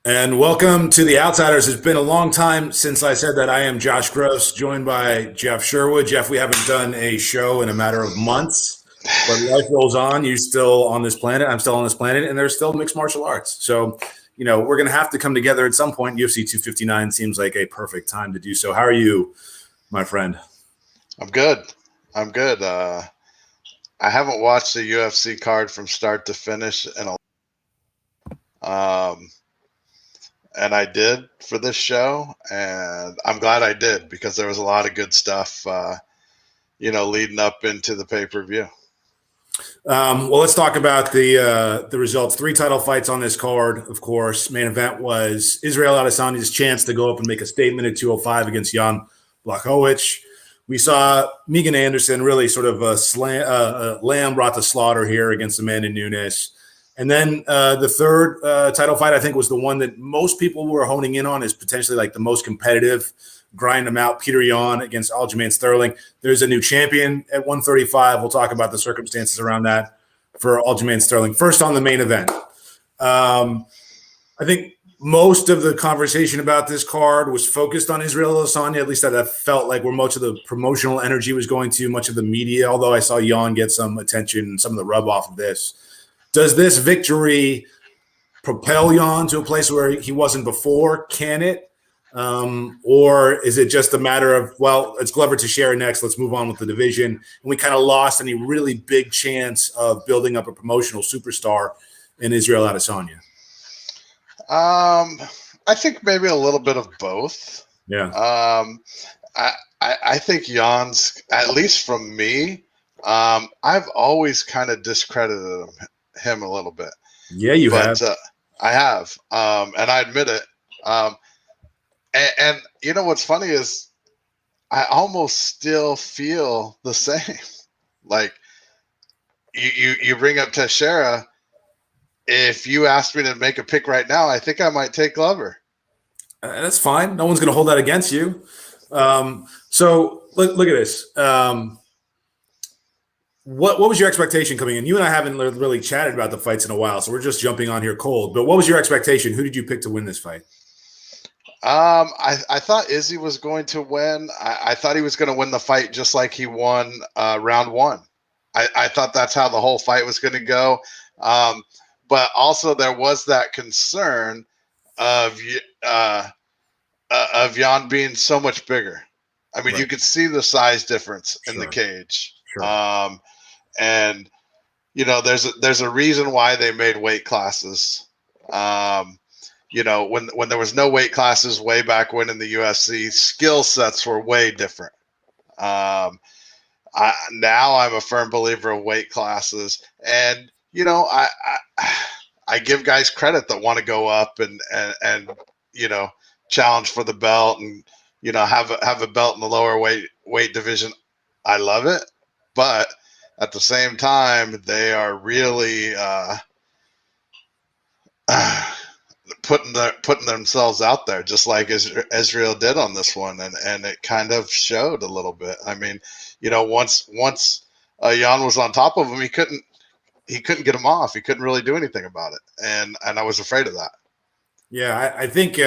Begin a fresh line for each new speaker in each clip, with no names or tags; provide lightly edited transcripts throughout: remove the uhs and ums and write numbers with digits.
And welcome to The Outsiders. It's been a long time since I said that. I am Josh Gross, joined by Jeff Sherwood. Jeff, we haven't done a show in a matter of months, but life rolls on. You're still on this planet. I'm still on this planet, and there's still mixed martial arts. So, we're going to have to come together at some point. UFC 259 seems like a perfect time to do so. How are you, my friend?
I'm good. I haven't watched the UFC card from start to finish and I did for this show, and I'm glad I did because there was a lot of good stuff, leading up into the pay-per-view.
Well, let's talk about the results. 3 title fights on this card, of course. Main event was Israel Adesanya's chance to go up and make a statement at 205 against Jan Blachowicz. We saw Megan Anderson really sort of a lamb brought to slaughter here against Amanda Nunes. And then the third title fight, I think, was the one that most people were honing in on as potentially like the most competitive. Grind them out, Peter Yan against Aljamain Sterling. There's a new champion at 135. We'll talk about the circumstances around that for Aljamain Sterling. First on the main event. I think most of the conversation about this card was focused on Israel Adesanya, at least that felt like where much of the promotional energy was going to, much of the media, although I saw Yan get some attention, some of the rub off of this. Does this victory propel Yan to a place where he wasn't before? Can it? Or is it just a matter of, well, it's Glover Teixeira next, let's move on with the division? And we kind of lost any really big chance of building up a promotional superstar in Israel Adesanya?
I think maybe a little bit of both.
Yeah.
I think Jan's, at least from me, I've always kind of discredited him a little bit.
Yeah, you have.
I have, and I admit it. And you know what's funny is I almost still feel the same. Like you bring up Teixeira. If you asked me to make a pick right now, I think I might take Glover.
That's fine. No one's going to hold that against you. So look at this. What was your expectation coming in? You and I haven't really chatted about the fights in a while, so we're just jumping on here cold. But what was your expectation? Who did you pick to win this fight?
I thought Izzy was going to win. I thought he was going to win the fight just like he won round 1. I thought that's how the whole fight was going to go. But also there was that concern of Yan being so much bigger. I mean, right. You could see the size difference in the cage. Sure. And there's a reason why they made weight classes. When there was no weight classes way back when in the UFC, skill sets were way different. Now I'm a firm believer of weight classes, and I give guys credit that want to go up and challenge for the belt and have a belt in the lower weight division. I love it, but at the same time, they are really putting themselves out there, just like Israel did on this one, and it kind of showed a little bit. I mean, once Yan was on top of him, he couldn't get him off. He couldn't really do anything about it, and I was afraid of that.
Yeah, I think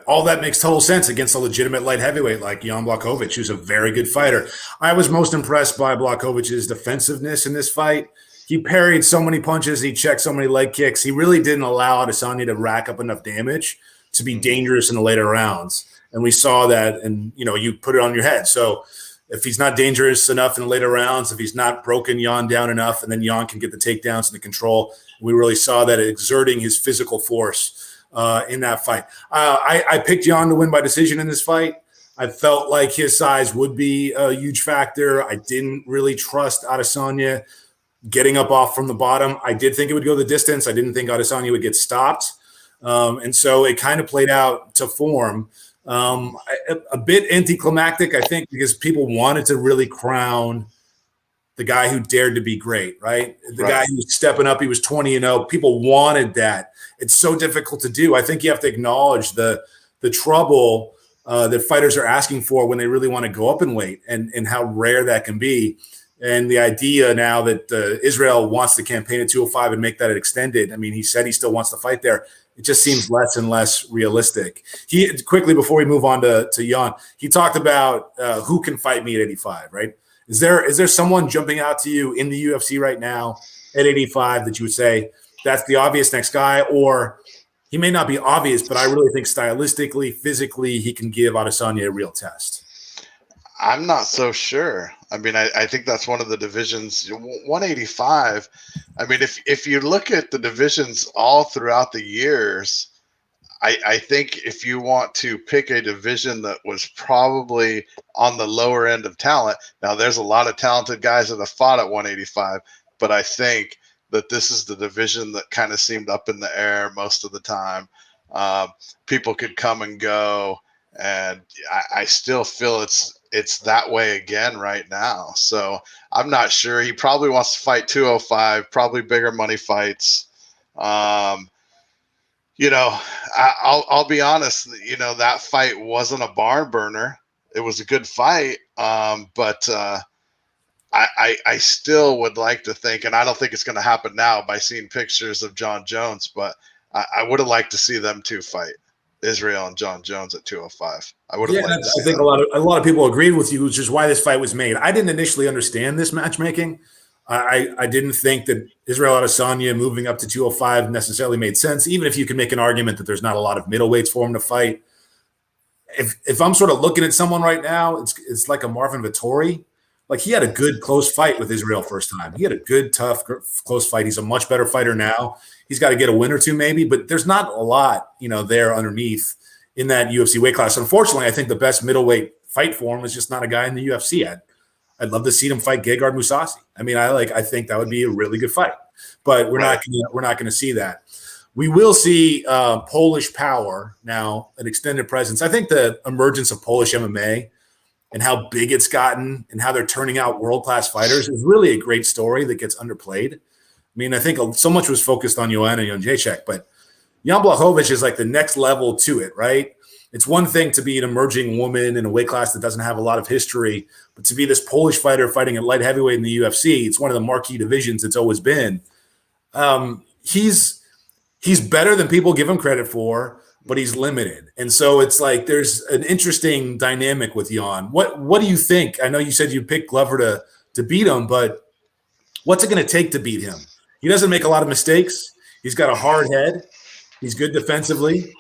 all that makes total sense against a legitimate light heavyweight like Jan Blachowicz, who's a very good fighter. I was most impressed by Blachowicz' defensiveness in this fight. He parried so many punches. He checked so many leg kicks. He really didn't allow Adesanya to rack up enough damage to be dangerous in the later rounds. And we saw that, and, you put it on your head. So if he's not dangerous enough in the later rounds, if he's not broken Yan down enough, and then Yan can get the takedowns and the control, we really saw that exerting his physical force in that fight. I picked Yan to win by decision in this fight. I felt like his size would be a huge factor. I didn't really trust Adesanya getting up off from the bottom. I did think it would go the distance. I didn't think Adesanya would get stopped. And so it kind of played out to form. A bit anticlimactic, I think, because people wanted to really crown the guy who dared to be great, right? The guy who was stepping up. He was 20-0. People wanted that. It's so difficult to do. I think you have to acknowledge the trouble that fighters are asking for when they really want to go up in weight, and how rare that can be. And the idea now that Israel wants to campaign at 205 and make that extended. I mean, he said he still wants to fight there. It just seems less and less realistic. He quickly, before we move on to Jan, he talked about who can fight me at 85, right? Is there someone jumping out to you in the UFC right now at 85 that you would say that's the obvious next guy? Or he may not be obvious, but I really think stylistically, physically, he can give Adesanya a real test.
I'm not so sure. I mean, I think that's one of the divisions. 185. I mean, if you look at the divisions all throughout the years, I think if you want to pick a division that was probably on the lower end of talent, now there's a lot of talented guys that have fought at 185, but I think that this is the division that kind of seemed up in the air most of the time. People could come and go, and I still feel it's that way again right now. So I'm not sure. He probably wants to fight 205, probably bigger money fights. You know, I'll be honest, you know, that fight wasn't a barn burner. It was a good fight. But I still would like to think, and I don't think it's going to happen now by seeing pictures of John Jones, but I would have liked to see them two fight, Israel and John Jones at 205. I would have liked to see
I think a lot of people agreed with you, which is why this fight was made. I didn't initially understand this matchmaking. I didn't think that Israel Adesanya moving up to 205 necessarily made sense, even if you can make an argument that there's not a lot of middleweights for him to fight. If I'm sort of looking at someone right now, it's like a Marvin Vettori. Like, he had a good close fight with Israel first time. He had a good, tough, close fight. He's a much better fighter now. He's got to get a win or two maybe, but there's not a lot, you know, there underneath in that UFC weight class. Unfortunately, I think the best middleweight fight for him is just not a guy in the UFC. I'd love to see him fight Gegard Mousasi. I mean, I think that would be a really good fight, but we're not going to see that. We will see Polish power now, an extended presence. I think the emergence of Polish MMA and how big it's gotten and how they're turning out world-class fighters is really a great story that gets underplayed. I mean, I think so much was focused on Joanna Jędrzejczyk, but Jan Blachowicz is like the next level to it, right? It's one thing to be an emerging woman in a weight class that doesn't have a lot of history, but to be this Polish fighter fighting at light heavyweight in the UFC, it's one of the marquee divisions it's always been. He's better than people give him credit for, but he's limited. And so it's like there's an interesting dynamic with Jan. What do you think? I know you said you picked Glover to beat him, but what's it going to take to beat him? He doesn't make a lot of mistakes. He's got a hard head. He's good defensively.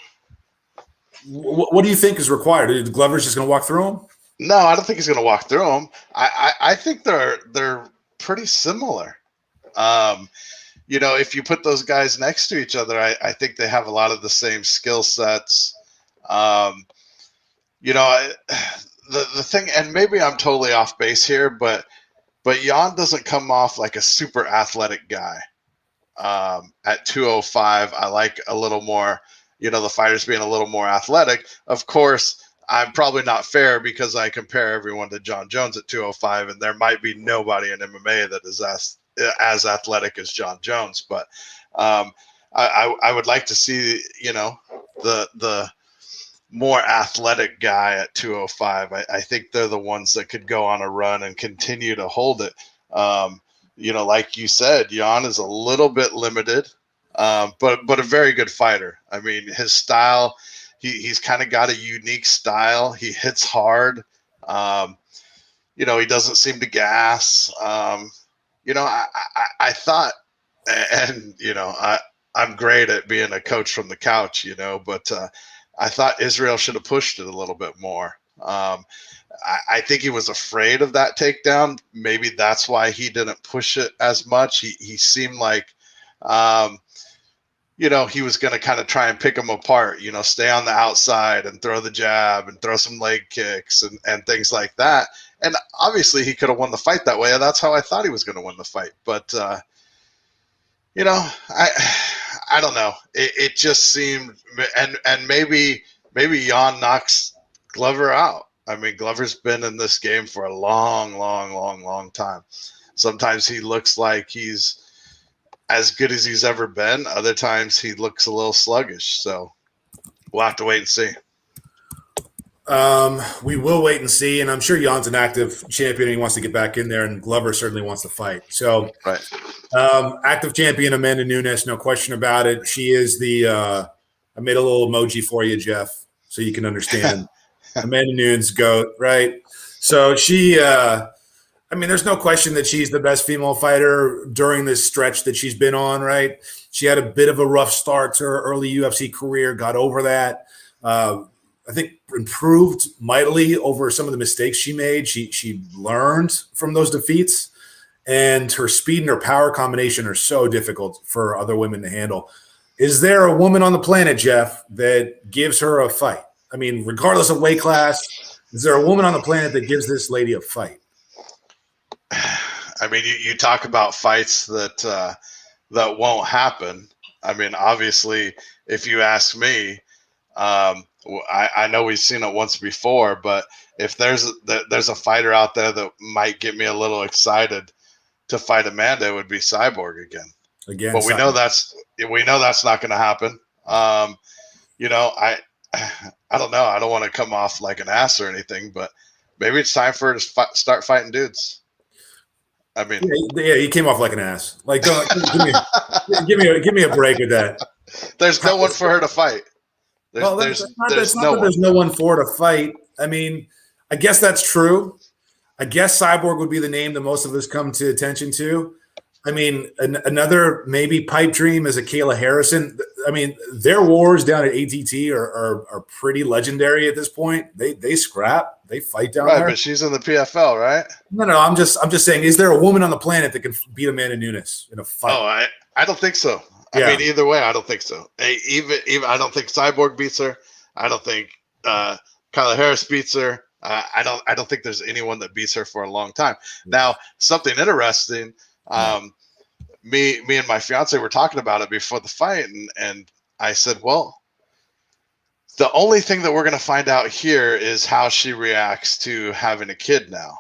What do you think is required? Glover's just going to walk through him?
No, I don't think he's going to walk through him. I think they're pretty similar. You know, if you put those guys next to each other, I think they have a lot of the same skill sets. You know, the thing, and maybe I'm totally off base here, but Jan doesn't come off like a super athletic guy. At 205, I like a little more, you know, the fighters being a little more athletic. Of course, I'm probably not fair because I compare everyone to John Jones at 205, and there might be nobody in MMA that is as athletic as John Jones. But I would like to see, you know, the more athletic guy at 205. I think they're the ones that could go on a run and continue to hold it. You know, like you said, Jan is a little bit limited, but a very good fighter. I mean, his style, he's kind of got a unique style. He hits hard. You know, he doesn't seem to gas. You know, I thought, and, you know, I'm great at being a coach from the couch, you know, but I thought Israel should have pushed it a little bit more. I think he was afraid of that takedown. Maybe that's why he didn't push it as much. He seemed like, you know, he was going to kind of try and pick him apart, you know, stay on the outside and throw the jab and throw some leg kicks and things like that. And obviously he could have won the fight that way. And that's how I thought he was going to win the fight. But, you know, I don't know. It just seemed, and maybe Jan knocks Glover out. I mean, Glover's been in this game for a long time. Sometimes he looks like he's as good as he's ever been. Other times he looks a little sluggish. So we'll have to wait and see.
We will wait and see, and I'm sure Jan's an active champion. And he wants to get back in there, and Glover certainly wants to fight. So,
right.
Active champion Amanda Nunes, no question about it. She is the. I made a little emoji for you, Jeff, so you can understand. Amanda Nunes, GOAT, right? So she. I mean, there's no question that she's the best female fighter during this stretch that she's been on, right? She had a bit of a rough start to her early UFC career, got over that. I think improved mightily over some of the mistakes she made. She learned from those defeats, and her speed and her power combination are so difficult for other women to handle. Is there a woman on the planet, Jeff, that gives her a fight? I mean, regardless of weight class, is there a woman on the planet that gives this lady a fight?
I mean, you talk about fights that won't happen. I mean, obviously, if you ask me, I know we've seen it once before, but if there's a fighter out there that might get me a little excited to fight Amanda, it would be Cyborg again. But we know that's not going to happen. You know, I don't know. I don't want to come off like an ass or anything, but maybe it's time for her to start fighting dudes. I mean,
yeah, he came off like an ass. Like, give me a break with that.
There's no one for her to fight. There's
no one for her to fight. I mean, I guess that's true. I guess Cyborg would be the name that most of us come to attention to. I mean, another maybe pipe dream is a Kayla Harrison. I mean, their wars down at ATT are pretty legendary at this point. They scrap, they fight down there.
Right, but she's in the PFL, right?
No. I'm just saying, is there a woman on the planet that can beat Amanda Nunes in a fight?
Oh, I don't think so. I mean, either way, I don't think so. Even I don't think Cyborg beats her. I don't think Kyla Harris beats her. I don't think there's anyone that beats her for a long time. Now, something interesting. Me and my fiance were talking about it before the fight, and I said, well, the only thing that we're going to find out here is how she reacts to having a kid now.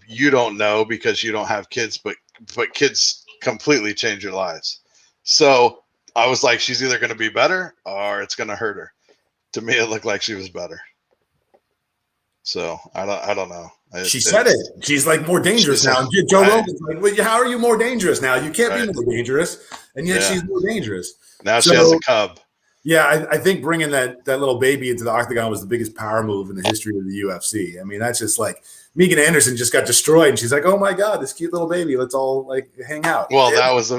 You don't know because you don't have kids, but kids completely change your lives. So I was like, she's either going to be better or it's going to hurt her. To me, it looked like she was better. So I don't know.
She said it. She's like more dangerous now. Joe Rogan's like, well, how are you more dangerous now? You can't be more dangerous, and yet she's more dangerous.
Now she has a cub.
Yeah, I think bringing that little baby into the octagon was the biggest power move in the history of the UFC. I mean, that's just like Megan Anderson just got destroyed, and she's like, "Oh my God, this cute little baby! Let's all like hang out."
Well, that was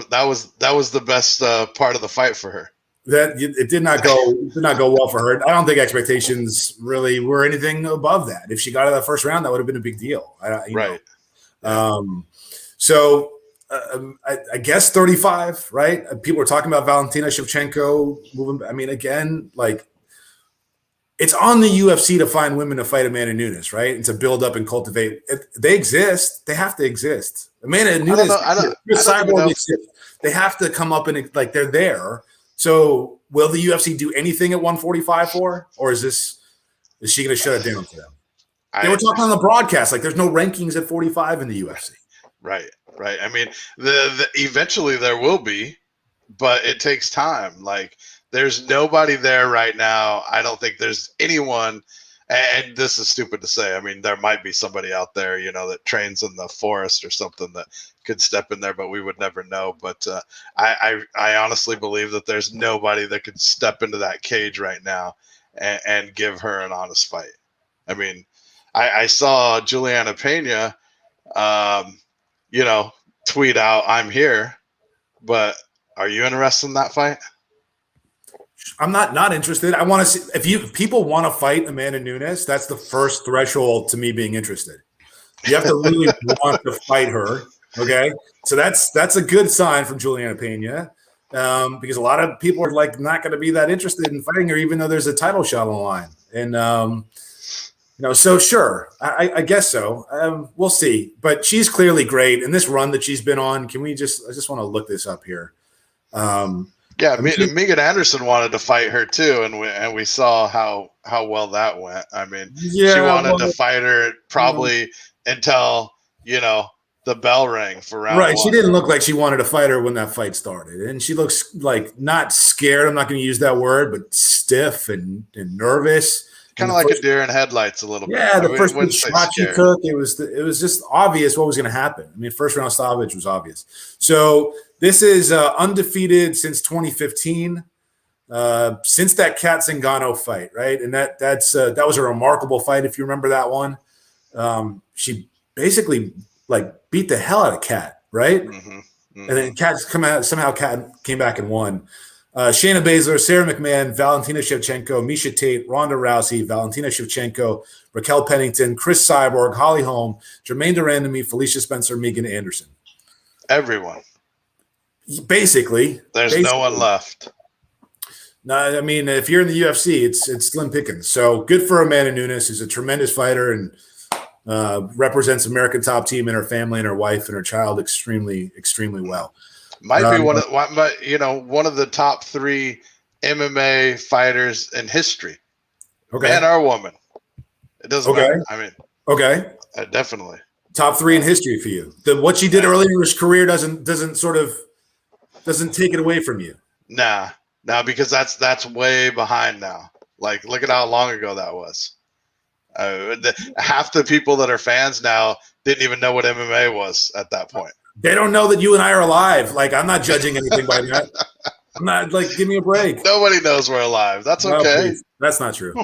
the best part of the fight for her.
It did not go well for her. I don't think expectations really were anything above that. If she got out of the first round, that would have been a big deal. Right. So I guess 35, right? People are talking about Valentina Shevchenko moving. I mean, again, like it's on the UFC to find women to fight Amanda Nunes, right? And to build up and cultivate. They exist. They have to exist. Amanda Nunes, Cyborg exists. They have to come up and like they're there. So will the UFC do anything at 145 for her? Or is she going to shut it down to them? They were talking on the broadcast, like there's no rankings at 45 in the UFC.
Right. I mean, eventually there will be, but it takes time. Like there's nobody there right now. I don't think there's anyone, and this is stupid to say. I mean, there might be somebody out there, that trains in the forest or something that could step in there, but we would never know. But I honestly believe that there's nobody that could step into that cage right now and give her an honest fight. I mean, I saw Juliana Pena, tweet out, "I'm here," but are you interested in that fight?
I'm not interested. I want to see if people want to fight Amanda Nunes. That's the first threshold to me being interested. You have to really want to fight her. Okay, so that's a good sign from Juliana Pena, because a lot of people are like not going to be that interested in fighting her, even though there's a title shot on the line. And so sure, I guess so. We'll see, but she's clearly great. And this run that she's been on, I just want to look this up here.
Megan Anderson wanted to fight her too, and we saw how well that went. I mean, she wanted to fight her probably until the bell rang for round one.
She didn't look like she wanted to fight her when that fight started, and she looks like not scared. I'm not going to use that word, but stiff and nervous.
kind of like a deer in headlights a little bit.
Yeah, the first shot she took, it was just obvious what was going to happen. I mean, first round stoppage was obvious. So this is undefeated since 2015, since that Kat Zingano fight, right? And that was a remarkable fight if you remember that one. She basically like beat the hell out of Kat, right? Mm-hmm. And then Kat somehow Kat came back and won. Shayna Baszler, Sarah McMahon, Valentina Shevchenko, Miesha Tate, Ronda Rousey, Valentina Shevchenko, Raquel Pennington, Chris Cyborg, Holly Holm, Jermaine Durandamy, Felicia Spencer, Megan Anderson.
Everyone.
Basically.
There's no one left.
No, I mean, if you're in the UFC, it's slim pickings. So good for Amanda Nunes, who's a tremendous fighter and represents American Top Team and her family and her wife and her child extremely, extremely well.
Might be one of the top 3 MMA fighters in history. Okay. Man or woman. It doesn't matter. I mean,
okay.
Definitely.
Top 3 in history for you. What she did earlier in her career doesn't take it away from you.
Nah, because that's way behind now. Like, look at how long ago that was. Half the people that are fans now didn't even know what MMA was at that point.
They don't know that you and I are alive. Like, I'm not judging anything by that. I'm not like, give me a break.
Nobody knows we're alive. That's okay.
Please. That's not true.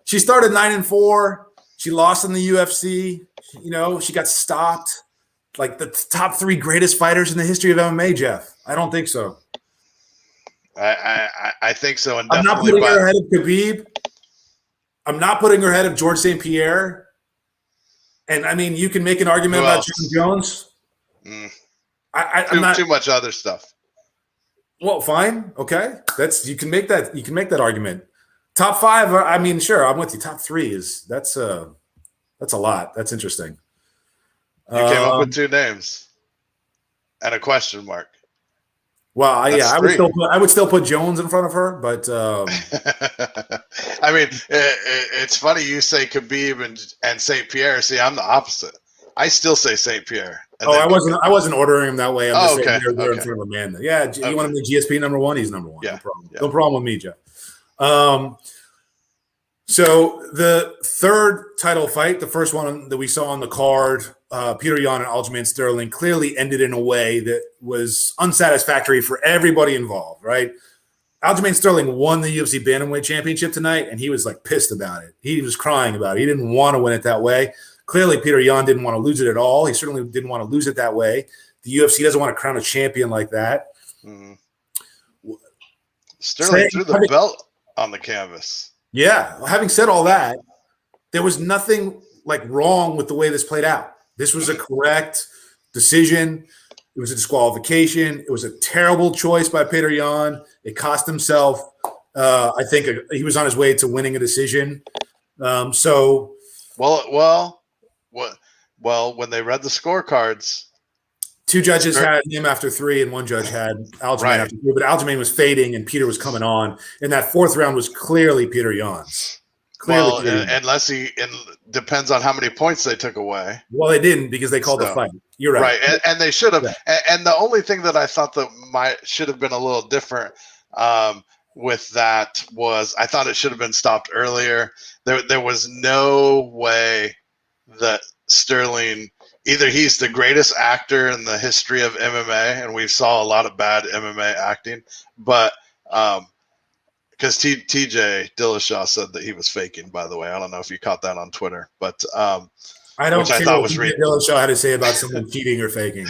She started 9-4. She lost in the UFC. She got stopped. Like the top 3 greatest fighters in the history of MMA, Jeff. I don't think so.
I think so. And
I'm not putting her ahead of Khabib. I'm not putting her ahead of George St. Pierre. And I mean, you can make an argument about John Jones. I'm not
too much other stuff.
Well, fine, okay. You can make that argument. Top 5, I mean, sure, I'm with you. Top 3 that's a lot. That's interesting.
You came up with 2 names and a question mark.
Well, I would still put Jones in front of her, but
I mean, it's funny you say Khabib and St. Pierre. See, I'm the opposite. I still say St. Pierre.
I wasn't ordering him that way. I'm just saying they're in front of Amanda. Yeah, you want him to GSP number 1? He's number 1.
Yeah.
No problem. Yeah. No problem with me, Jeff. So the third title fight, the first one that we saw on the card, Peter Yan and Aljamain Sterling, clearly ended in a way that was unsatisfactory for everybody involved, right? Aljamain Sterling won the UFC Bantamweight Championship tonight, and he was like pissed about it. He was crying about it. He didn't want to win it that way. Clearly, Peter Yan didn't want to lose it at all. He certainly didn't want to lose it that way. The UFC doesn't want to crown a champion like that.
Mm-hmm. Sterling threw the belt on the canvas.
Yeah. Well, having said all that, there was nothing like wrong with the way this played out. This was a correct decision. It was a disqualification. It was a terrible choice by Peter Yan. It cost himself. I think he was on his way to winning a decision.
Well, when they read the scorecards,
2 judges had him after 3, and 1 judge had Aljamain after 3. But Aljamain was fading, and Peter was coming on. And that 4th round was clearly Peter Yan's.
Unless depends on how many points they took away.
Well, they didn't because they called the fight. You're right.
Right, and they should have. Yeah. And the only thing that I thought that should have been a little different with that was I thought it should have been stopped earlier. There was no way that Sterling, either he's the greatest actor in the history of MMA, and we saw a lot of bad MMA acting, but because TJ Dillashaw said that he was faking, by the way. I don't know if you caught that on Twitter, but
I don't care what TJ Dillashaw had to say about someone cheating or faking.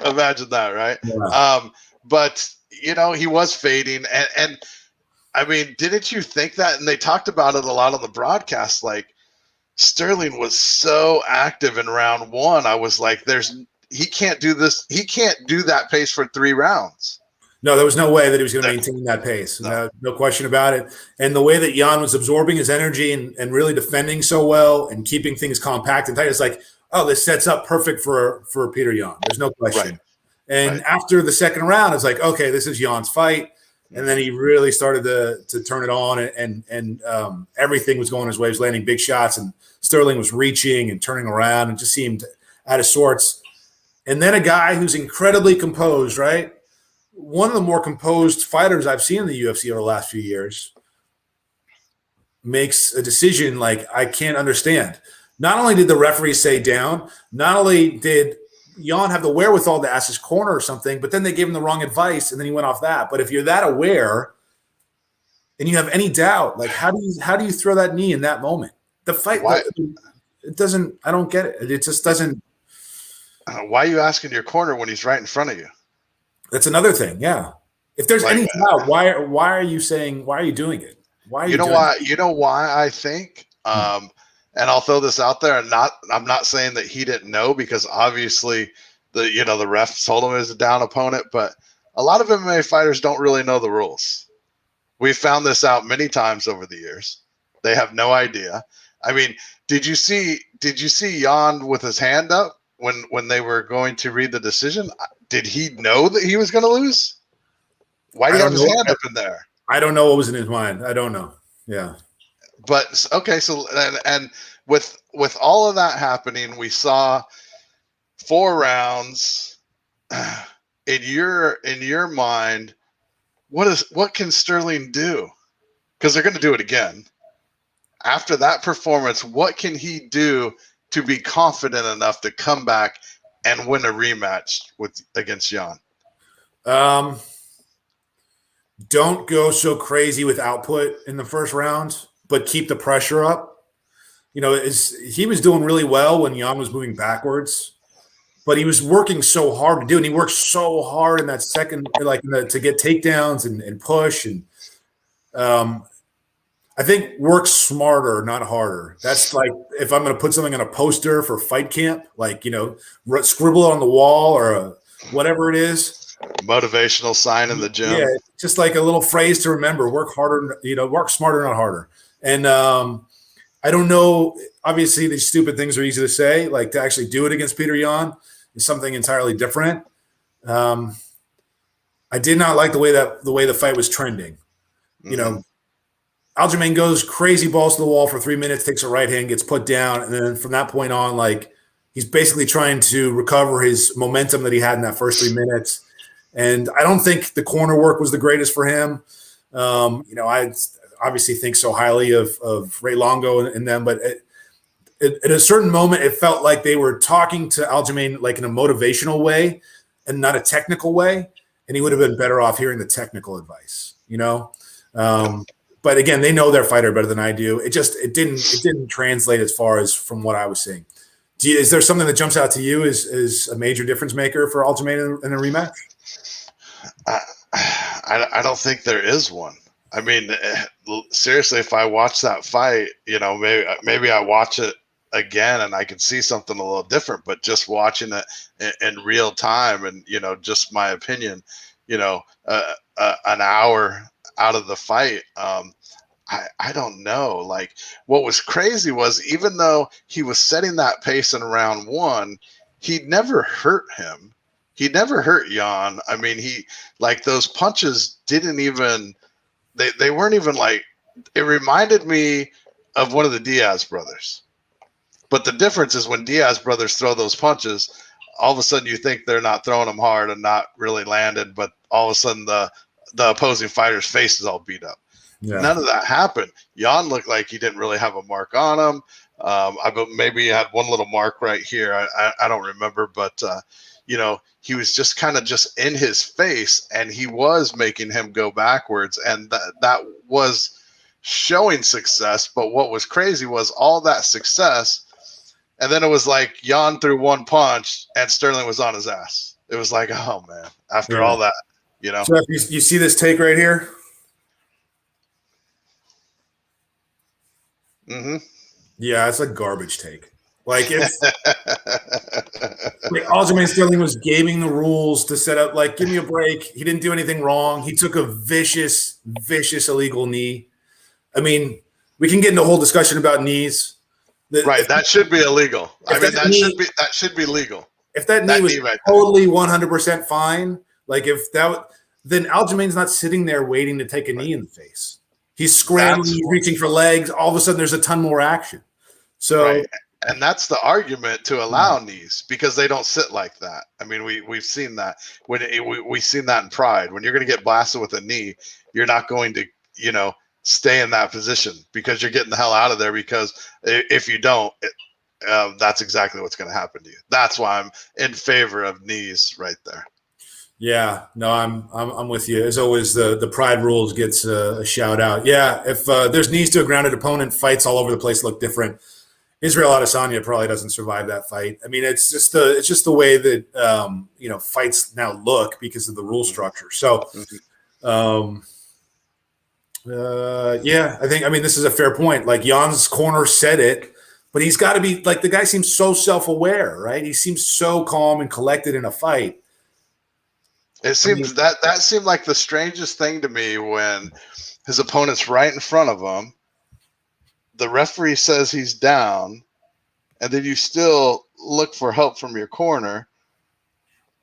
Imagine that, right?
Yeah.
But he was fading, and I mean, didn't you think that? And they talked about it a lot on the broadcast. Like, Sterling was so active in round 1. I was like, he can't do this. He can't do that pace for 3 rounds.
No, there was no way that he was going to maintain that pace. No question about it. And the way that Yan was absorbing his energy and really defending so well and keeping things compact and tight, it's like, oh, this sets up perfect for Peter Yan. There's no question.
Right.
And after the second round, it's like, okay, this is Yan's fight. And then he really started to turn it on, and everything was going his way. He was landing big shots, and Sterling was reaching and turning around and just seemed out of sorts. And then a guy who's incredibly composed, right? One of the more composed fighters I've seen in the UFC over the last few years, makes a decision like I can't understand. Not only did the referee say down, not only did Jan have the wherewithal to ask his corner or something, but then they gave him the wrong advice and then he went off that. But if you're that aware and you have any doubt, like how do you throw that knee in that moment? The fight, it doesn't. I don't get it. It just doesn't.
Why are you asking your corner when he's right in front of you?
That's another thing. Yeah. If there's any doubt, why are you saying? Why are you doing it? Why are you doing
why?
it?
You know why I think. And I'll throw this out there, and I'm not saying that he didn't know, because obviously the ref told him he was a down opponent, but a lot of MMA fighters don't really know the rules. We've found this out many times over the years. They have no idea. I mean, did you see Jan with his hand up when they were going to read the decision? Did he know that he was going to lose? Why do you have his hand up in there?
I don't know what was in his mind. I don't know. Yeah.
But okay, so and with all of that happening, we saw 4 rounds. In your mind, what can Sterling do? Because they're going to do it again. After that performance, what can he do to be confident enough to come back and win a rematch against Jan?
Don't go so crazy with output in the first round, but keep the pressure up. He was doing really well when Jan was moving backwards, but he was working so hard to do, and he worked so hard in that second, to get takedowns and push. And I think work smarter, not harder. That's like if I'm going to put something on a poster for fight camp, scribble it on the wall or whatever it is.
Motivational sign in the gym.
Yeah, just like a little phrase to remember: work harder, work smarter, not harder. And I don't know. Obviously, these stupid things are easy to say. Like to actually do it against Peter Yan is something entirely different. I did not like the way the fight was trending.
Mm-hmm.
Aljamain goes crazy, balls to the wall for 3 minutes, takes a right hand, gets put down, and then from that point on, he's basically trying to recover his momentum that he had in that first 3 minutes. And I don't think the corner work was the greatest for him. I obviously think so highly of Ray Longo and them, but at a certain moment, it felt like they were talking to Aljamain like in a motivational way and not a technical way. And he would have been better off hearing the technical advice, But again, they know their fighter better than I do. It didn't translate as far as from what I was seeing. Is there something that jumps out to you as a major difference maker for Aljamain in a rematch?
I don't think there is one. I mean, seriously, if I watch that fight, maybe I watch it again and I can see something a little different. But just watching it in real time and just my opinion, an hour out of the fight, I don't know. Like what was crazy was even though he was setting that pace in round 1, he never hurt him. He never hurt Jan. I mean, those punches didn't even, they weren't even it reminded me of one of the Diaz brothers. But the difference is when Diaz brothers throw those punches, all of a sudden you think they're not throwing them hard and not really landed, but all of a sudden the opposing fighter's face is all beat up. Yeah. None of that happened. Jan looked like he didn't really have a mark on him. Maybe he had one little mark right here. I don't remember, but he was just kind of just in his face, and he was making him go backwards, and that was showing success. But what was crazy was all that success, and then it was like Jan threw one punch, and Sterling was on his ass. It was like, oh man, after all that,
So if you see this take right here.
Mm-hmm.
Yeah, it's a garbage take. Aljamain Sterling was gaming the rules to set up, give me a break. He didn't do anything wrong. He took a vicious illegal knee. I mean, we can get into a whole discussion about knees.
That should be illegal. I mean, that should be legal.
If that knee was totally 100% fine, then Aljamain's not sitting there waiting to take a knee in the face. He's scrambling, he's reaching for legs. All of a sudden, there's a ton more action. So,
and that's the argument to allow knees because they don't sit like that. I mean, we've seen that we've seen that in Pride. When you're going to get blasted with a knee, you're not going to stay in that position because you're getting the hell out of there, because if you don't, that's exactly what's going to happen to you. That's why I'm in favor of knees right there.
Yeah, no, I'm with you. As always, the pride rules gets a shout out. Yeah, if there's knees to a grounded opponent, fights all over the place look different. Israel Adesanya probably doesn't survive that fight. I mean, it's just the way that fights now look because of the rule structure. So, yeah, I mean, this is a fair point. Like Jan's corner said it, but he's got to be like, the guy seems so self-aware, right? He seems so calm and collected in a fight.
It seems that seemed like the strangest thing to me when his opponent's right in front of him. The referee says he's down, and then you still look for help from your corner,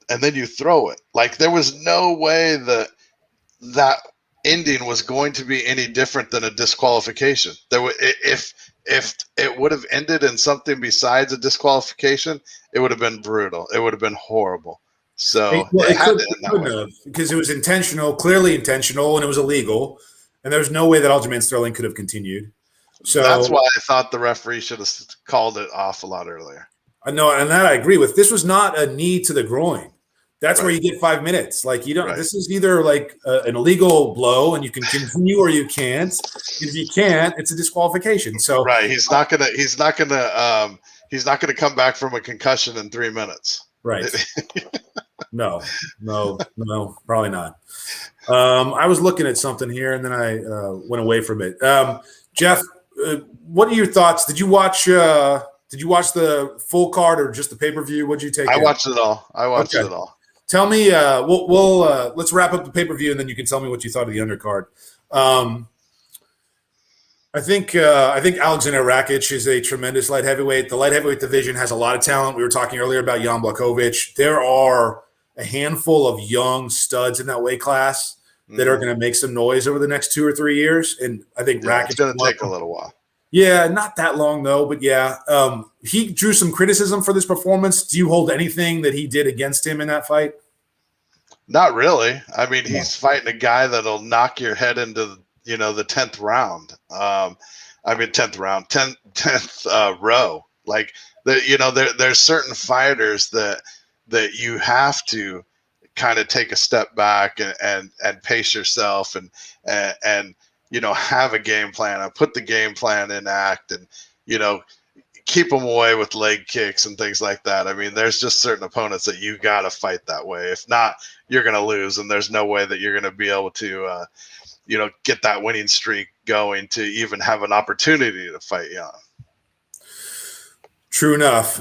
and then you throw it. Like, there was no way that ending was going to be any different than a disqualification. If it would have ended in something besides a disqualification, it would have been brutal. It would have been horrible. So
it couldn't have, because it was intentional, clearly intentional, and it was illegal, and there was no way that Aljamain Sterling could have continued. So
that's why I thought the referee should have called it off a lot earlier.
I know, and that I agree with. This was not a knee to the groin. That's where you get 5 minutes. Like, you don't. Right. This is either like an illegal blow, and you can continue, or you can't. If you can't, it's a disqualification. So
he's not gonna come back from a concussion in 3 minutes.
Right. No, probably not. I was looking at something here, and then I went away from it. Jeff, what are your thoughts? Did you watch the full card or just the pay-per-view? What did you take?
I watched it all. It all.
Tell me. We'll let's wrap up the pay-per-view, and then you can tell me what you thought of the undercard. I think Alexander Rakic is a tremendous light heavyweight. The light heavyweight division has a lot of talent. We were talking earlier about Jan Blachowicz. There are a handful of young studs in that weight class that are going to make some noise over the next 2 or 3 years. And I think Rakic is
going to take a little while.
Yeah, not that long though, but yeah. He drew some criticism for this performance. Do you hold anything that he did against him in that fight?
Not really. I mean, he's fighting a guy that'll knock your head into the 10th round. 10th row. Like, there's certain fighters that you have to kind of take a step back and pace yourself and have a game plan and put the game plan in act and, keep them away with leg kicks and things like that. I mean, there's just certain opponents that you got to fight that way. If not, you're going to lose, and there's no way that you're going to be able to, get that winning streak going to even have an opportunity to fight Jan.
True enough.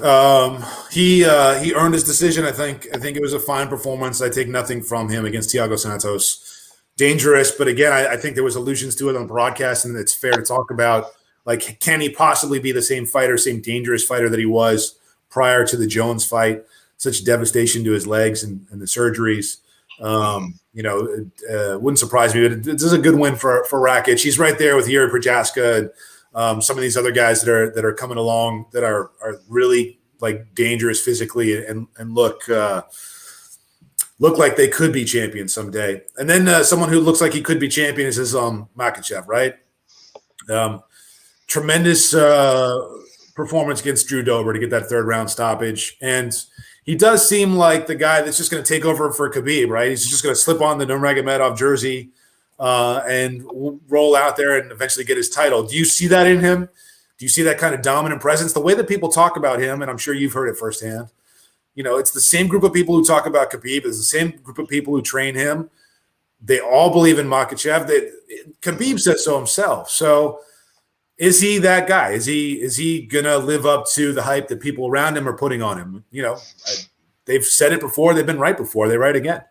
He earned his decision. I think it was a fine performance. I take nothing from him against Thiago Santos. Dangerous, but again, I think there was allusions to it on the broadcast, and it's fair to talk about. Like, can he possibly be the same fighter, same dangerous fighter that he was prior to the Jones fight? Such devastation to his legs and the surgeries. Wouldn't surprise me, but this is a good win for Rakic. He's right there with Yuri Prochaska and some of these other guys that are coming along that are really like dangerous physically and look like they could be champions someday. And then someone who looks like he could be champion is Makhachev, right? Tremendous performance against Drew Dober to get that 3rd round stoppage. And he does seem like the guy that's just going to take over for Khabib, right? He's just going to slip on the Nurmagomedov jersey and roll out there and eventually get his title. Do you see that in him? Do you see that kind of dominant presence? The way that people talk about him, and I'm sure you've heard it firsthand, it's the same group of people who talk about Khabib. It's the same group of people who train him. They all believe in Makhachev. Khabib says so himself. So is he that guy? Is he gonna live up to the hype that people around him are putting on him? They've said it before. They've been right before. They right again.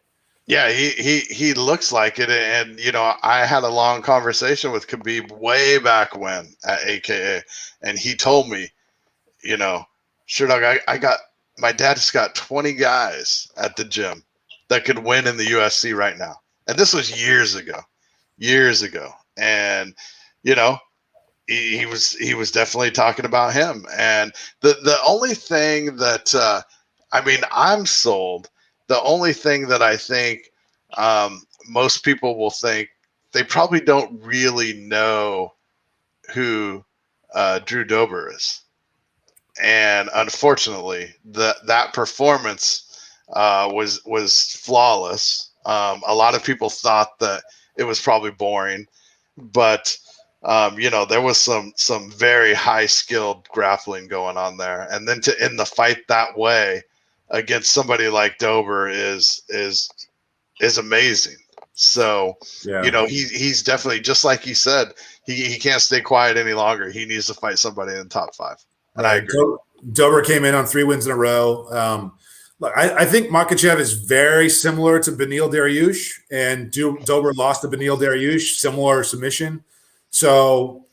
Yeah, he looks like it. And I had a long conversation with Khabib way back when at AKA, and he told me, sure dog, my dad just got 20 guys at the gym that could win in the UFC right now. And this was years ago. And he was definitely talking about him. And the only thing that I'm sold. The only thing that I think most people will think they probably don't really know who Drew Dober is. And unfortunately, that performance was flawless. A lot of people thought that it was probably boring, but there was some very high skilled grappling going on there. And then to end the fight that way against somebody like Dober is amazing. So, he's definitely, just like he said, he can't stay quiet any longer. He needs to fight somebody in the top 5. And I agree.
Dober came in on 3 wins in a row. Look, I think Makhachev is very similar to Beneil Dariush, and Dober lost to Beneil Dariush, similar submission. So,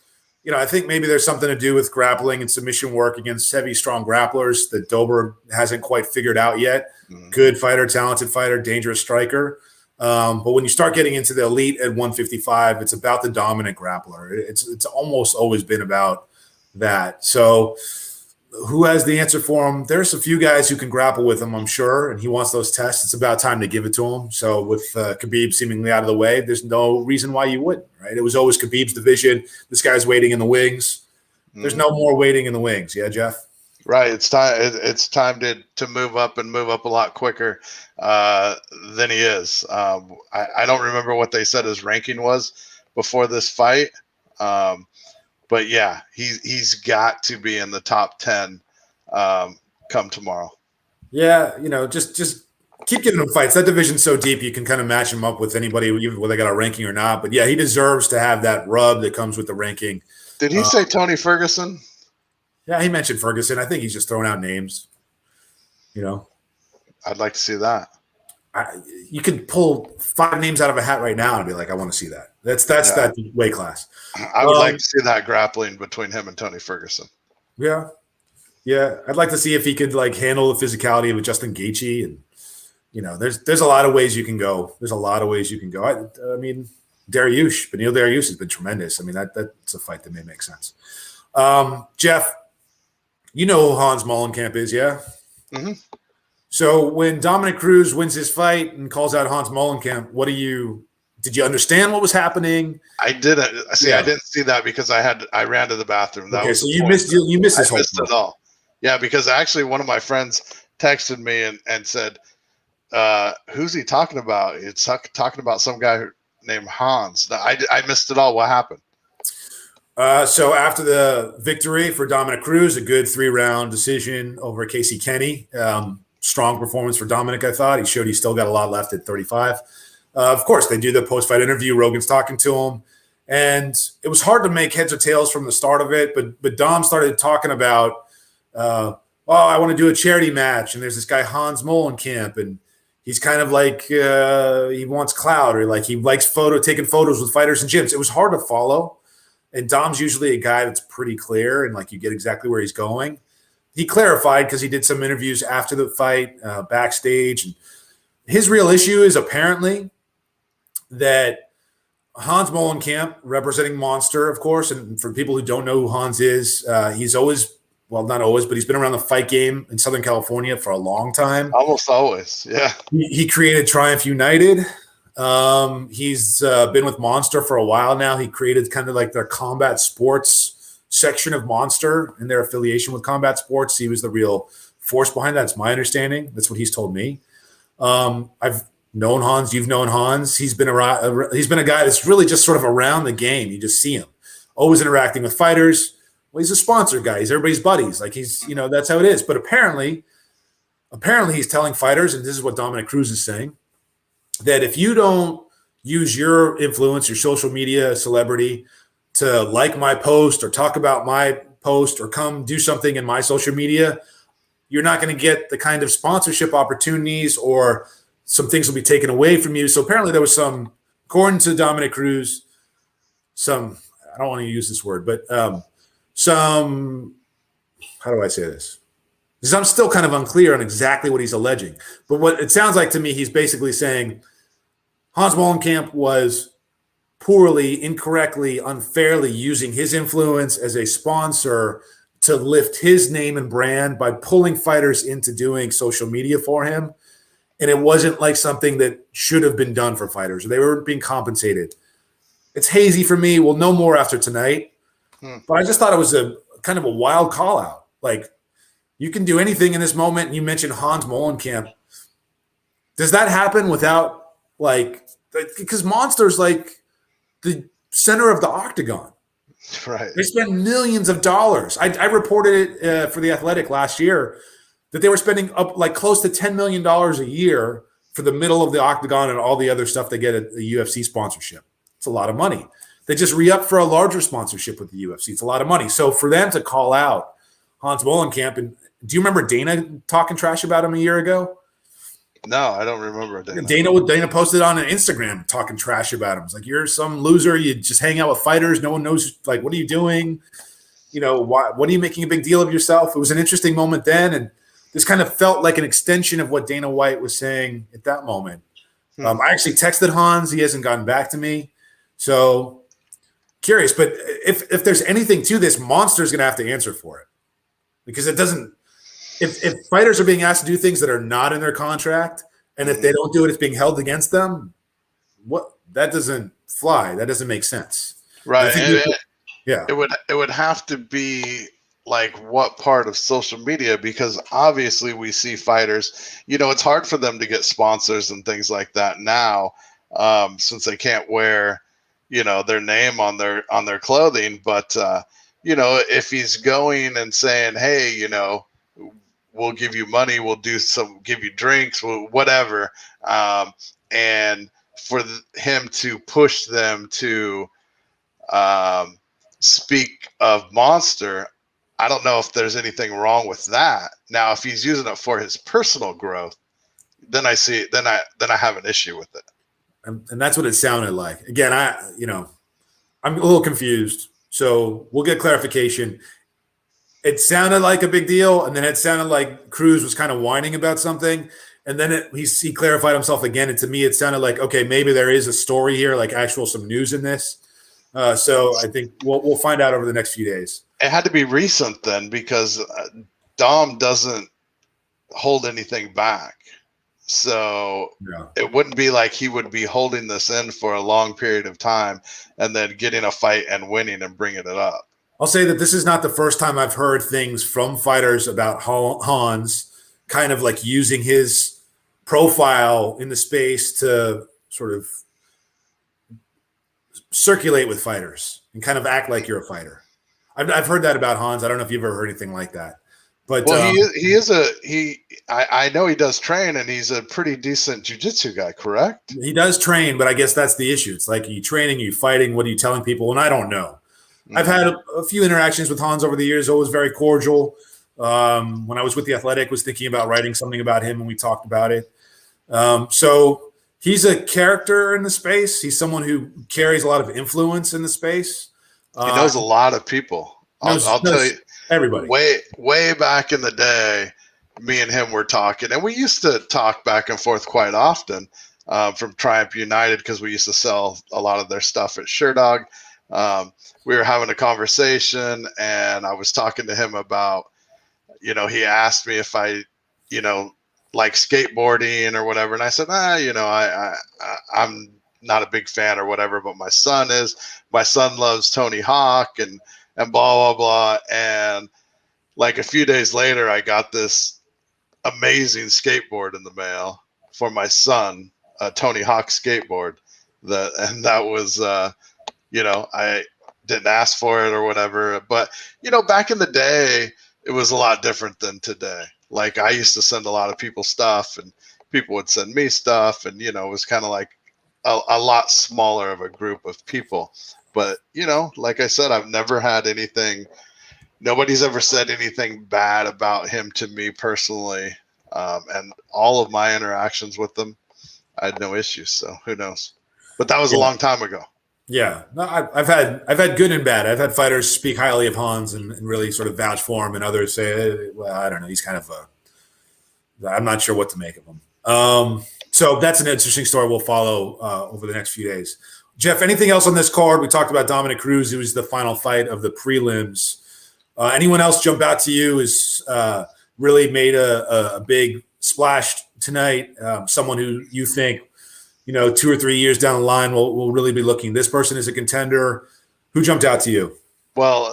I think maybe there's something to do with grappling and submission work against heavy, strong grapplers that Dober hasn't quite figured out yet. Mm-hmm. Good fighter, talented fighter, dangerous striker. But when you start getting into the elite at 155, it's about the dominant grappler. It's almost always been about that. So who has the answer for him? There's a few guys who can grapple with him, I'm sure, and he wants those tests. It's about time to give it to him. So with Khabib seemingly out of the way, there's no reason why you wouldn't, right? It was always Khabib's division. This guy's waiting in the wings. There's no more waiting in the wings. Yeah, Jeff?
Right. It's time to move up and move up a lot quicker than he is. I don't remember what they said his ranking was before this fight. But yeah, he's got to be in the top 10 come tomorrow.
Yeah, just keep giving him fights. That division's so deep, you can kind of match him up with anybody, whether they got a ranking or not. But yeah, he deserves to have that rub that comes with the ranking.
Did he say Tony Ferguson?
Yeah, he mentioned Ferguson. I think he's just throwing out names.
I'd like to see that.
You can pull 5 names out of a hat right now and be like, I want to see that. That's that weight class.
I would like to see that grappling between him and Tony Ferguson.
Yeah. I'd like to see if he could handle the physicality of a Justin Gaethje, and there's a lot of ways you can go. I mean, Beneil Dariush has been tremendous. I mean, that's a fight that may make sense. Jeff, you know who Hans Molenkamp is, yeah? Mm-hmm. So when Dominic Cruz wins his fight and calls out Hans Molenkamp, did you understand what was happening?
I didn't. I didn't see that because I ran to the bathroom.
That was so you missed this whole thing.
It all. Yeah, because actually one of my friends texted me and said, who's he talking about? It's talking about some guy named Hans. I missed it all. What happened?
So after the victory for Dominic Cruz, a good 3-round decision over Casey Kenny. Strong performance for Dominic, I thought. He showed he still got a lot left at 35. Of course, they do the post-fight interview. Rogan's talking to him. And it was hard to make heads or tails from the start of it. But Dom started talking about, I want to do a charity match. And there's this guy, Hans Molenkamp. And he's kind of like he wants clout, or he likes taking photos with fighters in gyms. It was hard to follow. And Dom's usually a guy that's pretty clear and you get exactly where he's going. He clarified because he did some interviews after the fight backstage. And his real issue is apparently that Hans Molenkamp, representing Monster, of course, and for people who don't know who Hans is, he's always, well, not always, but he's been around the fight game in Southern California for a long time.
Almost always, yeah.
He created Triumph United. He's been with Monster for a while now. He created kind of their combat sports section of Monster and their affiliation with combat sports. He was the real force behind that. That's my understanding. That's what he's told me. I've known Hans. You've known Hans. He's been a guy that's really just sort of around the game. You just see him always interacting with fighters. Well, he's a sponsor guy. He's everybody's buddies. He's, that's how it is. But apparently he's telling fighters, and this is what Dominic Cruz is saying, that if you don't use your influence, your social media celebrity, to like my post or talk about my post or come do something in my social media, you're not going to get the kind of sponsorship opportunities, or some things will be taken away from you. So apparently there was according to Dominic Cruz, I don't want to use this word, but how do I say this? Because I'm still kind of unclear on exactly what he's alleging. But what it sounds like to me, he's basically saying Hans Molenkamp was poorly, incorrectly, unfairly using his influence as a sponsor to lift his name and brand by pulling fighters into doing social media for him. And it wasn't something that should have been done for fighters. They weren't being compensated. It's hazy for me. We'll know more after tonight. But I just thought it was a kind of a wild call out. Like, you can do anything in this moment. You mentioned Hans Molenkamp. Does that happen without, like, because Monster's like the center of the octagon.
Right.
They spend millions of dollars. I reported it for The Athletic last year that they were spending up like close to $10 million a year for the middle of the octagon and all the other stuff they get at the UFC sponsorship. It's a lot of money. They just re-up for a larger sponsorship with the UFC. It's a lot of money. So for them to call out Hans Molenkamp, and do you remember Dana talking trash about him a year ago?
No, I don't remember Dana.
Dana posted on Instagram talking trash about him. It's like, you're some loser. You just hang out with fighters. No one knows, like, what are you doing? You know, what are you making a big deal of yourself? It was an interesting moment then, and this kind of felt like an extension of what Dana White was saying at that moment. I actually texted Hans. He hasn't gotten back to me. So curious. But if there's anything to this, Monster's going to have to answer for it. Because it doesn't – if fighters are being asked to do things that are not in their contract, and if they don't do it, it's being held against them, that doesn't fly. That doesn't make sense.
Right.
Yeah.
It would have to be like what part of social media, because obviously we see fighters, you know, it's hard for them to get sponsors and things like that now, since they can't wear, you know, their name on their clothing. But you know, if he's going and saying, hey, you know, we'll give you money, we'll give you drinks, whatever, and for him to push them to speak of Monster, I don't know if there's anything wrong with that. Now, if he's using it for his personal growth, then I have an issue with it.
And that's what it sounded like. Again, I'm a little confused. So we'll get clarification. It sounded like a big deal, and then it sounded like Cruz was kind of whining about something, and then he clarified himself again. And to me, it sounded like, okay, maybe there is a story here, like some news in this. So I think we'll find out over the next few days.
It had to be recent then, because Dom doesn't hold anything back. So It wouldn't be like he would be holding this in for a long period of time and then getting a fight and winning and bringing it up.
I'll say that this is not the first time I've heard things from fighters about Hans kind of like using his profile in the space to sort of circulate with fighters and kind of act like you're a fighter. I've heard that about Hans. I don't know if you've ever heard anything like that. But I know he does train, and he's a pretty decent jiu-jitsu guy, correct? He does train, but I guess that's the issue. It's like, are you training, are you fighting, what are you telling people? And I don't know. I've had a few interactions with Hans over the years, always very cordial. When I was with The Athletic, was thinking about writing something about him, and we talked about it. So he's a character in the space. He's someone who carries a lot of influence in the space.
He knows a lot of people. I'll tell you,
everybody.
Way back in the day, me and him were talking, and we used to talk back and forth quite often from Triumph United, because we used to sell a lot of their stuff at SureDog. We were having a conversation, and I was talking to him about, you know, he asked me if I, you know, like skateboarding or whatever, and I said, you know, I'm not a big fan or whatever, but my son is. My son loves Tony Hawk and blah blah blah. And like a few days later, I got this amazing skateboard in the mail for my son, a Tony Hawk skateboard. That was, you know, I didn't ask for it or whatever, but you know, back in the day, it was a lot different than today. Like, I used to send a lot of people stuff, and people would send me stuff, and you know, it was kind of like a lot smaller of a group of people. But you know, like I said, I've never had anything. Nobody's ever said anything bad about him to me personally, and all of my interactions with them, I had no issues. So who knows? But that was a long time ago.
Yeah, no, I've had good and bad. I've had fighters speak highly of Hans and really sort of vouch for him, and others say, well, I don't know, he's kind of I'm not sure what to make of him. So that's an interesting story we'll follow over the next few days. Jeff, anything else on this card? We talked about Dominic Cruz, who was the final fight of the prelims. Anyone else jump out to you as really made a big splash tonight? Someone who you think, 2 or 3 years down the line, we'll really be looking. This person is a contender. Who jumped out to you?
Well,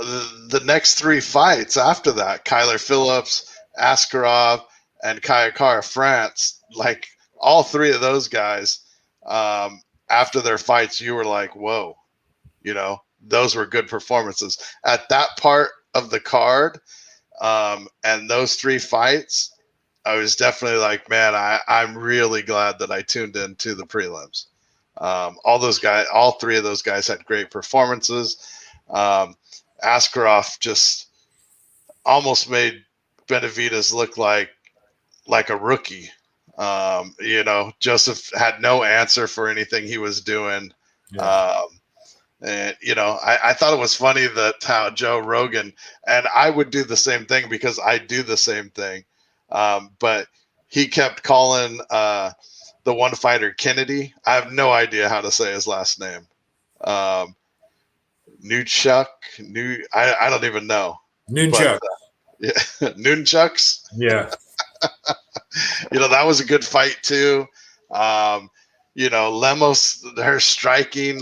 the next 3 fights after that, Kyler Phillips, Askarov, and Kayakara France, like all 3 of those guys, after their fights, you were like, whoa, those were good performances. At that part of the card, and those 3 fights, I was definitely like, man, I'm really glad that I tuned into the prelims. All 3 of those guys had great performances. Askarov just almost made Benavidez look like a rookie. Joseph had no answer for anything he was doing. Yeah. And I thought it was funny that how Joe Rogan, and I would do the same thing because I do the same thing. But he kept calling the one fighter Kennedy. I have no idea how to say his last name. Nunchuk. I don't even know.
Nunchuk.
Yeah, Nunchucks.
Yeah.
That was a good fight too. Lemos, her striking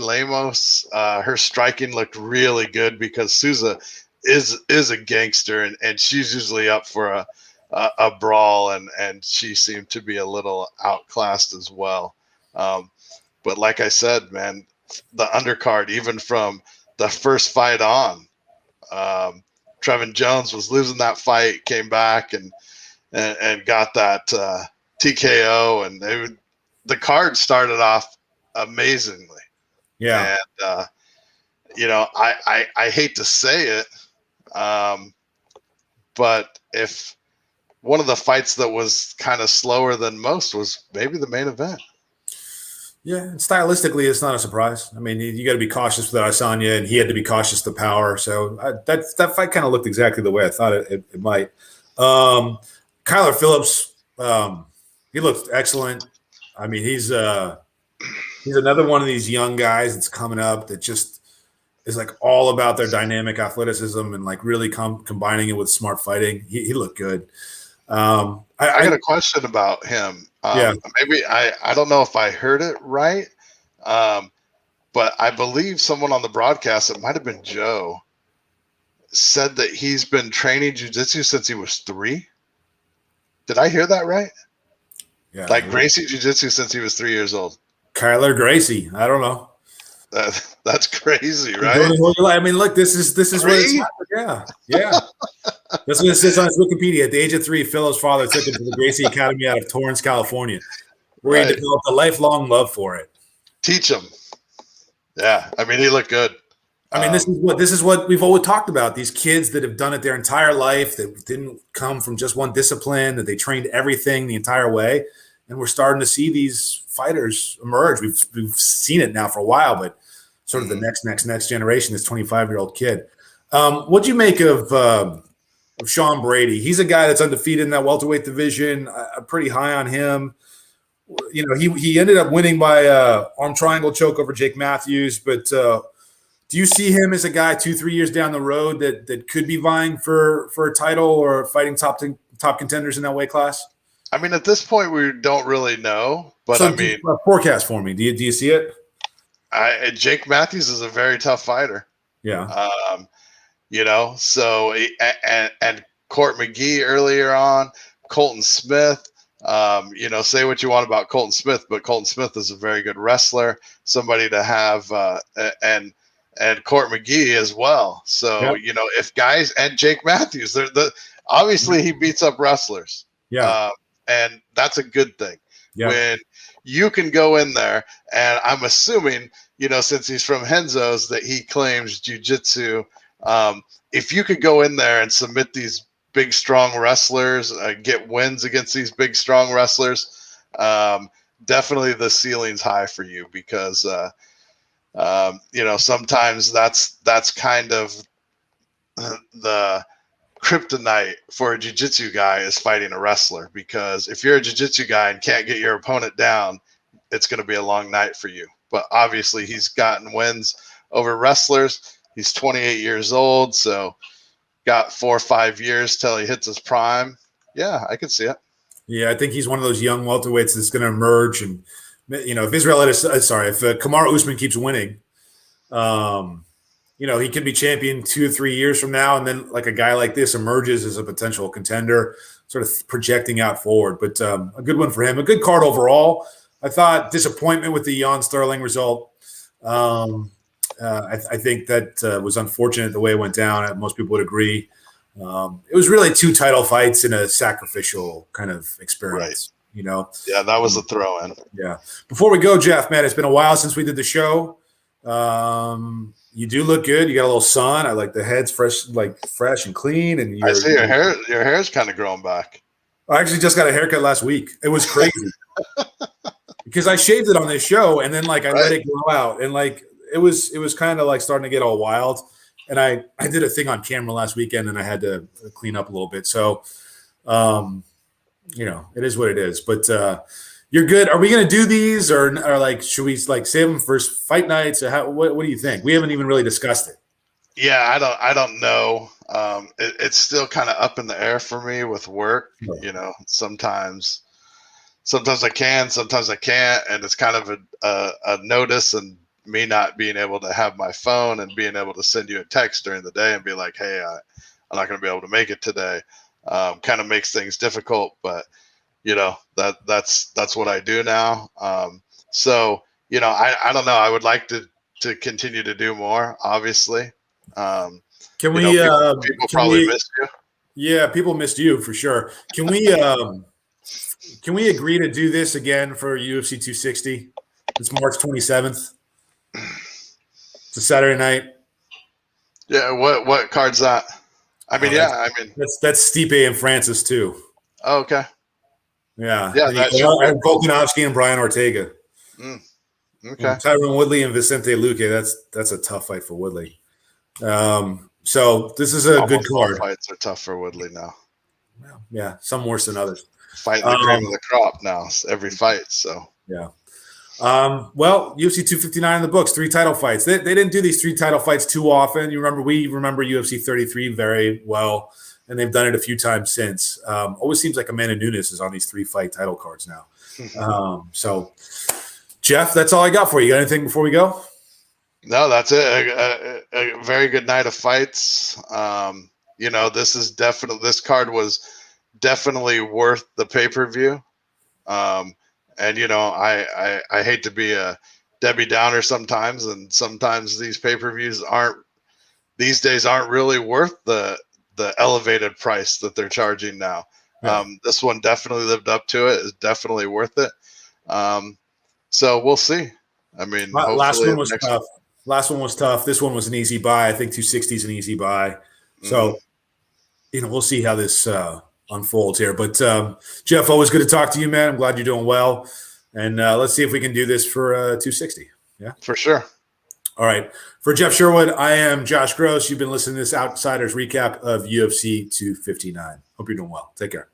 looked really good because Souza is a gangster and she's usually up for a brawl and she seemed to be a little outclassed as well. But like I said, man, the undercard, even from the first fight on, Trevin Jones was losing that fight, came back and got that TKO, and the card started off amazingly.
Yeah.
And I hate to say it, but if one of the fights that was kind of slower than most was maybe the main event.
Yeah, and stylistically, it's not a surprise. I mean, you got to be cautious with Adesanya, and he had to be cautious with the power. So that fight kind of looked exactly the way I thought it might. Kyler Phillips, he looked excellent. I mean, he's another one of these young guys that's coming up that just is like all about their dynamic athleticism and like really combining it with smart fighting. He looked good.
I got a question about him. Maybe I don't know if I heard it right, but I believe someone on the broadcast, it might have been Joe, said that he's been training jiu-jitsu since he was 3. Did I hear that right?
Yeah.
Like Gracie jiu-jitsu since he was 3 years old.
Kyler Gracie. I don't know.
That's crazy, right?
I mean, look, this is what it's happened. Yeah. That's what it says on his Wikipedia. At the age of 3, Phillips' father took him to the Gracie Academy out of Torrance, California, where he developed a lifelong love for it.
Teach him. Yeah, I mean, he looked good.
I mean, this is what we've always talked about. These kids that have done it their entire life, that didn't come from just one discipline, that they trained everything the entire way, and we're starting to see these fighters emerge. We've seen it now for a while, but sort of the next generation, this 25-year-old kid. What'd you make of Sean Brady? He's a guy that's undefeated in that welterweight division. I'm pretty high on him. He ended up winning by arm triangle choke over Jake Matthews, but do you see him as a guy 2-3 years down the road that could be vying for a title or fighting top contenders in that weight class?
I mean, at this point, we don't really know, but so
forecast for me. Do you see it?
Jake Matthews is a very tough fighter.
Yeah.
So and Court McGee earlier on, Colton Smith. Say what you want about Colton Smith, but Colton Smith is a very good wrestler. Somebody to have, and Court McGee as well. So if guys and Jake Matthews, obviously he beats up wrestlers.
Yeah.
And that's a good thing.
Yeah.
When you can go in there, and I'm assuming, since he's from Henzo's, that he claims jiu-jitsu. If you could go in there and submit these big, strong wrestlers, get wins against these big, strong wrestlers, definitely the ceiling's high for you because, sometimes that's kind of the kryptonite for a jiu-jitsu guy is fighting a wrestler, because if you're a jiu-jitsu guy and can't get your opponent down, it's going to be a long night for you. But obviously he's gotten wins over wrestlers. He's 28 years old, so got 4 or 5 years till he hits his prime. Yeah, I can see it.
Yeah, I think he's one of those young welterweights that's going to emerge and if Kamaru Usman keeps winning, he could be champion 2 or 3 years from now, and then like a guy like this emerges as a potential contender, sort of projecting out forward. But a good one for him. A good card overall. I thought disappointment with the Jan Sterling result. I think that was unfortunate the way it went down. Most people would agree. It was really 2 title fights in a sacrificial kind of experience. Right.
Yeah, that was a throw-in.
Yeah. Before we go, Jeff, man, it's been a while since we did the show. You do look good. You got a little sun. I like the head's fresh and clean. And
I see your hair. Your hair's kind of growing back.
I actually just got a haircut last week. It was crazy because I shaved it on this show, and then I let it grow out, and it was kind of starting to get all wild. And I did a thing on camera last weekend, and I had to clean up a little bit. So, it is what it is. But you're good. Are we going to do these, or should we save them for fight nights? Or what do you think? We haven't even really discussed it.
Yeah, I don't know. It's still kind of up in the air for me with work. Right. Sometimes I can, sometimes I can't, and it's kind of a notice and me not being able to have my phone and being able to send you a text during the day and be like, hey, I'm not going to be able to make it today. Kind of makes things difficult, but that's what I do now. So, I don't know. I would like to continue to do more, obviously.
Can we,
people probably missed you.
Yeah, people missed you for sure. Can we agree to do this again for UFC 260? It's March 27th. It's a Saturday night.
Yeah, what card's that?
That's Stipe and Francis too.
Oh, okay.
Yeah.
Volkanovski
and Brian Ortega.
Okay.
Tyron Woodley and Vicente Luque. That's a tough fight for Woodley. So this is a good card.
Fights are tough for Woodley now.
Yeah, some worse than others.
Fighting the cream of the crop now, every fight. So
yeah. UFC 259 in the books, 3 title fights. They didn't do these 3 title fights too often. We remember UFC 33 very well, and they've done it a few times since. Always seems like Amanda Nunes is on these 3 fight title cards now. So, Jeff, that's all I got for you. Got anything before we go?
No, that's it. A very good night of fights. This card was definitely worth the pay-per-view. And I hate to be a Debbie Downer sometimes, and sometimes these pay-per-views these days aren't really worth the elevated price that they're charging now. Yeah. This one definitely lived up to it. It's definitely worth it. So we'll see.
Last one was tough. Last one was tough. This one was an easy buy. I think 260 is an easy buy. So, we'll see how this unfolds here. But Jeff, always good to talk to you, man. I'm glad you're doing well. And let's see if we can do this for 260. Yeah,
for sure.
All right. For Jeff Sherwood, I am Josh Gross. You've been listening to this Outsiders recap of UFC 259. Hope you're doing well. Take care.